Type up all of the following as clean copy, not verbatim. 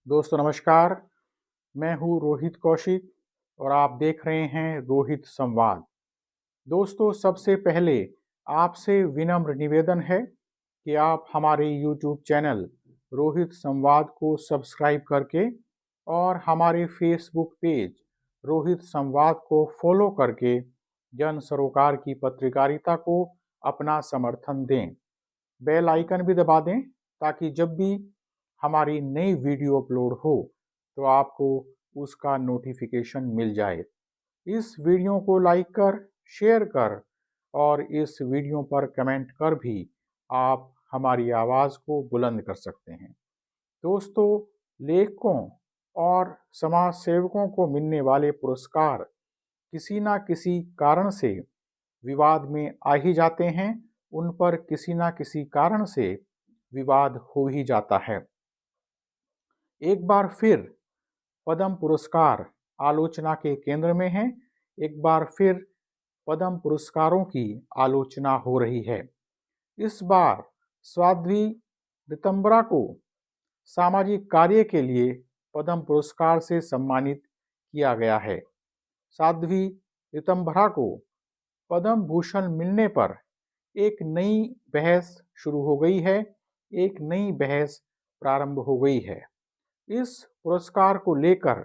दोस्तों नमस्कार। मैं हूँ रोहित कौशिक और आप देख रहे हैं रोहित संवाद। दोस्तों सबसे पहले आपसे विनम्र निवेदन है कि आप हमारे YouTube चैनल रोहित संवाद को सब्सक्राइब करके और हमारे Facebook पेज रोहित संवाद को फॉलो करके जन सरोकार की पत्रकारिता को अपना समर्थन दें। बेल आइकन भी दबा दें ताकि जब भी हमारी नई वीडियो अपलोड हो तो आपको उसका नोटिफिकेशन मिल जाए। इस वीडियो को लाइक कर, शेयर कर और इस वीडियो पर कमेंट कर भी आप हमारी आवाज़ को बुलंद कर सकते हैं। दोस्तों, लेखकों और समाज सेवकों को मिलने वाले पुरस्कार किसी न किसी कारण से विवाद में आ ही जाते हैं, उन पर किसी न किसी कारण से विवाद हो ही जाता है। एक बार फिर पद्म पुरस्कार आलोचना के केंद्र में हैं। एक बार फिर पद्म पुरस्कारों की आलोचना हो रही है। इस बार साध्वी रितंबरा को सामाजिक कार्य के लिए पद्म पुरस्कार से सम्मानित किया गया है। साध्वी रितंबरा को पद्म भूषण मिलने पर एक नई बहस शुरू हो गई है, एक नई बहस प्रारंभ हो गई है। इस पुरस्कार को लेकर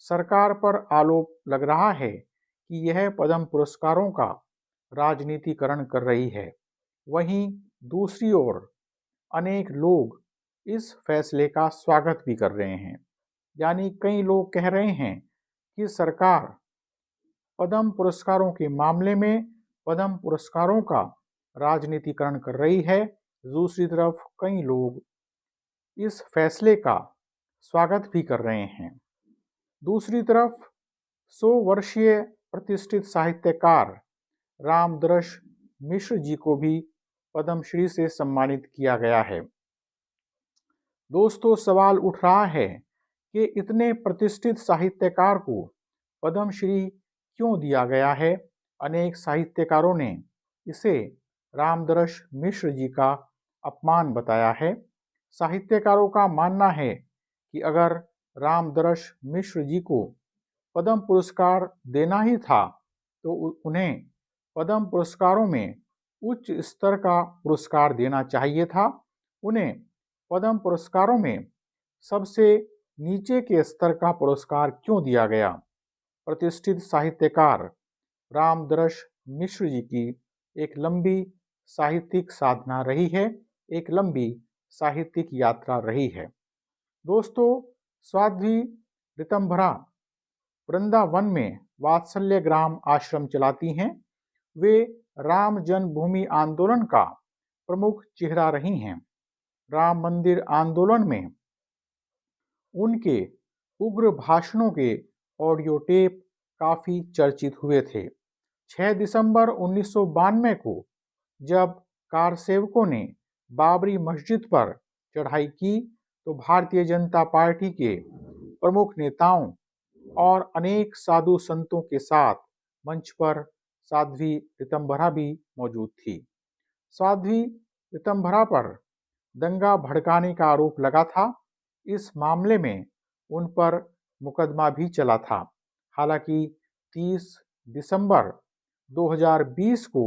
सरकार पर आरोप लग रहा है कि यह पद्म पुरस्कारों का राजनीतिकरण कर रही है। वहीं दूसरी ओर अनेक लोग इस फैसले का स्वागत भी कर रहे हैं। यानी कई लोग कह रहे हैं कि सरकार पद्म पुरस्कारों के मामले में पद्म पुरस्कारों का राजनीतिकरण कर रही है। दूसरी तरफ कई लोग इस फैसले का स्वागत भी कर रहे हैं। दूसरी तरफ 100 वर्षीय प्रतिष्ठित साहित्यकार रामदरस मिश्र जी को भी पद्मश्री से सम्मानित किया गया है। दोस्तों, सवाल उठ रहा है कि इतने प्रतिष्ठित साहित्यकार को पद्मश्री क्यों दिया गया है। अनेक साहित्यकारों ने इसे रामदरस मिश्र जी का अपमान बताया है। साहित्यकारों का मानना है कि अगर रामदरस मिश्र जी को पद्म पुरस्कार देना ही था तो उन्हें पद्म पुरस्कारों में उच्च स्तर का पुरस्कार देना चाहिए था। उन्हें पद्म पुरस्कारों में सबसे नीचे के स्तर का पुरस्कार क्यों दिया गया। प्रतिष्ठित साहित्यकार रामदरस मिश्र जी की एक लंबी साहित्यिक साधना रही है, एक लंबी साहित्यिक यात्रा रही है। दोस्तों, साध्वी रितंभरा वृंदावन में वात्सल्य ग्राम आश्रम चलाती हैं। वे राम जन्मभूमि आंदोलन का प्रमुख चेहरा रही हैं। राम मंदिर आंदोलन में उनके उग्र भाषणों के ऑडियो टेप काफी चर्चित हुए थे। 6 दिसंबर 1992 को जब कारसेवकों ने बाबरी मस्जिद पर चढ़ाई की तो भारतीय जनता पार्टी के प्रमुख नेताओं और अनेक साधु संतों के साथ मंच पर साध्वी रितंभरा भी मौजूद थी। साध्वी रितंभरा पर दंगा भड़काने का आरोप लगा था। इस मामले में उन पर मुकदमा भी चला था। हालांकि 30 दिसंबर 2020 को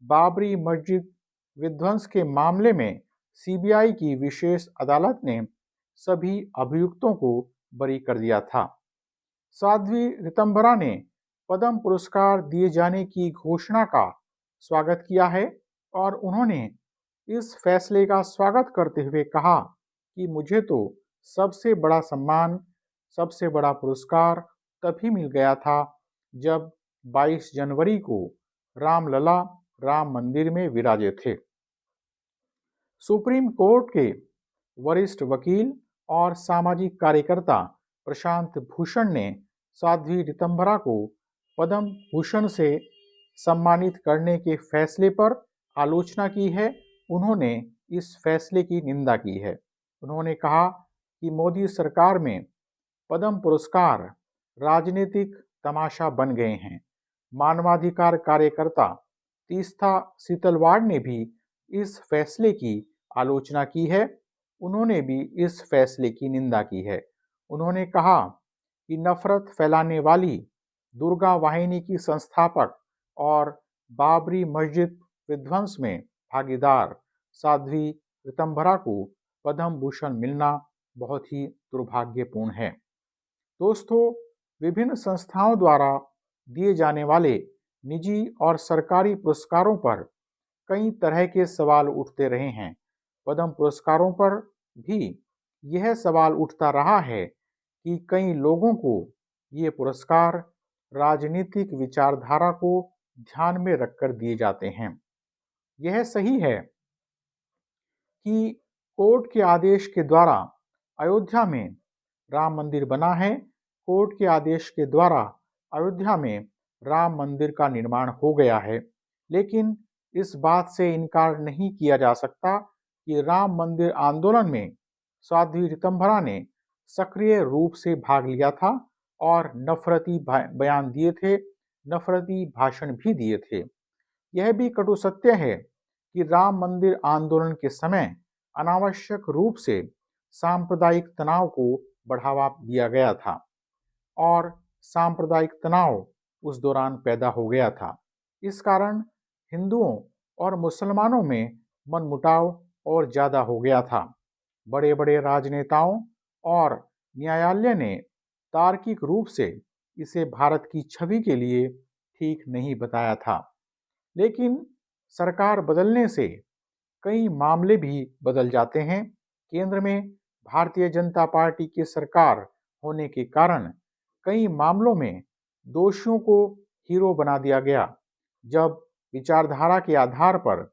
बाबरी मस्जिद विध्वंस के मामले में सीबीआई की विशेष अदालत ने सभी अभियुक्तों को बरी कर दिया था। साध्वी रितंभरा ने पद्म पुरस्कार दिए जाने की घोषणा का स्वागत किया है और उन्होंने इस फैसले का स्वागत करते हुए कहा कि मुझे तो सबसे बड़ा सम्मान, सबसे बड़ा पुरस्कार तभी मिल गया था जब 22 जनवरी को रामलला राम मंदिर में विराजे थे। सुप्रीम कोर्ट के वरिष्ठ वकील और सामाजिक कार्यकर्ता प्रशांत भूषण ने साध्वी रितंभरा को पद्म भूषण से सम्मानित करने के फैसले पर आलोचना की है। उन्होंने इस फैसले की निंदा की है। उन्होंने कहा कि मोदी सरकार में पद्म पुरस्कार राजनीतिक तमाशा बन गए हैं। मानवाधिकार कार्यकर्ता तीस्ता सीतलवाड़ ने भी इस फैसले की आलोचना की है। उन्होंने भी इस फैसले की निंदा की है। उन्होंने कहा कि नफरत फैलाने वाली दुर्गा वाहिनी की संस्थापक और बाबरी मस्जिद विध्वंस में भागीदार साध्वी ऋतंभरा को पद्म भूषण मिलना बहुत ही दुर्भाग्यपूर्ण है। दोस्तों, विभिन्न संस्थाओं द्वारा दिए जाने वाले निजी और सरकारी पुरस्कारों पर कई तरह के सवाल उठते रहे हैं। पद्म पुरस्कारों पर भी यह सवाल उठता रहा है कि कई लोगों को ये पुरस्कार राजनीतिक विचारधारा को ध्यान में रखकर दिए जाते हैं। यह सही है कि कोर्ट के आदेश के द्वारा अयोध्या में राम मंदिर बना है। कोर्ट के आदेश के द्वारा अयोध्या में राम मंदिर का निर्माण हो गया है, लेकिन इस बात से इनकार नहीं किया जा सकता कि राम मंदिर आंदोलन में साध्वी ऋतंभरा ने सक्रिय रूप से भाग लिया था और नफरती बयान दिए थे, नफरती भाषण भी दिए थे। यह भी कटु सत्य है कि राम मंदिर आंदोलन के समय अनावश्यक रूप से सांप्रदायिक तनाव को बढ़ावा दिया गया था और सांप्रदायिक तनाव उस दौरान पैदा हो गया था। इस कारण हिंदुओं और मुसलमानों में मनमुटाव और ज़्यादा हो गया था। बड़े बड़े राजनेताओं और न्यायालय ने तार्किक रूप से इसे भारत की छवि के लिए ठीक नहीं बताया था, लेकिन सरकार बदलने से कई मामले भी बदल जाते हैं। केंद्र में भारतीय जनता पार्टी की सरकार होने के कारण कई मामलों में दोषियों को हीरो बना दिया गया। जब विचारधारा के आधार पर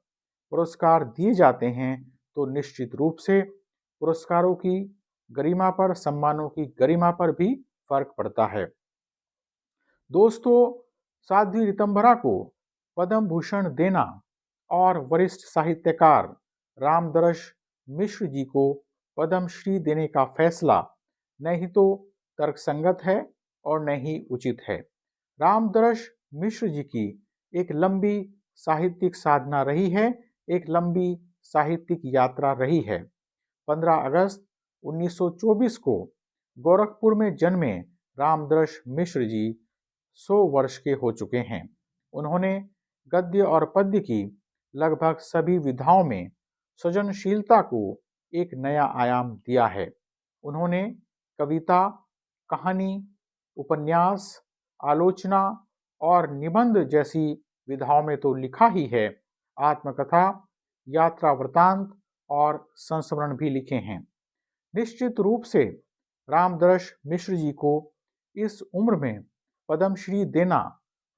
पुरस्कार दिए जाते हैं तो निश्चित रूप से पुरस्कारों की गरिमा पर, सम्मानों की गरिमा पर भी फर्क पड़ता है। दोस्तों, साध्वी ऋतंभरा को पद्म भूषण देना और वरिष्ठ साहित्यकार रामदरस मिश्र जी को पद्मश्री देने का फैसला न ही तो तर्कसंगत है और न ही उचित है। रामदरस मिश्र जी की एक लंबी साहित्यिक साधना रही है, एक लंबी साहित्यिक यात्रा रही है। 15 अगस्त 1924 को गोरखपुर में जन्मे रामदरस मिश्र जी 100 वर्ष के हो चुके हैं। उन्होंने गद्य और पद्य की लगभग सभी विधाओं में सृजनशीलता को एक नया आयाम दिया है। उन्होंने कविता, कहानी, उपन्यास, आलोचना और निबंध जैसी विधाओं में तो लिखा ही है, आत्मकथा, यात्रा वृतांत और संस्मरण भी लिखे हैं। निश्चित रूप से रामदरस मिश्र जी को इस उम्र में पद्मश्री देना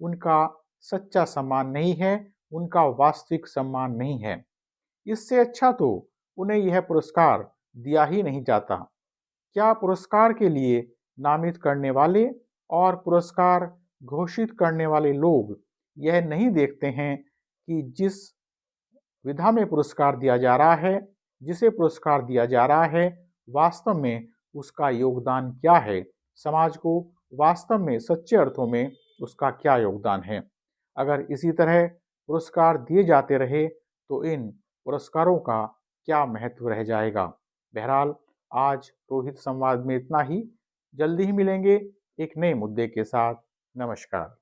उनका सच्चा सम्मान नहीं है, उनका वास्तविक सम्मान नहीं है। इससे अच्छा तो उन्हें यह पुरस्कार दिया ही नहीं जाता। क्या पुरस्कार के लिए नामित करने वाले और पुरस्कार घोषित करने वाले लोग यह नहीं देखते हैं कि जिस विधा में पुरस्कार दिया जा रहा है, जिसे पुरस्कार दिया जा रहा है, वास्तव में उसका योगदान क्या है, समाज को वास्तव में सच्चे अर्थों में उसका क्या योगदान है। अगर इसी तरह पुरस्कार दिए जाते रहे तो इन पुरस्कारों का क्या महत्व रह जाएगा। बहरहाल, आज रोहित संवाद में इतना ही। जल्दी ही मिलेंगे एक नए मुद्दे के साथ। नमस्कार।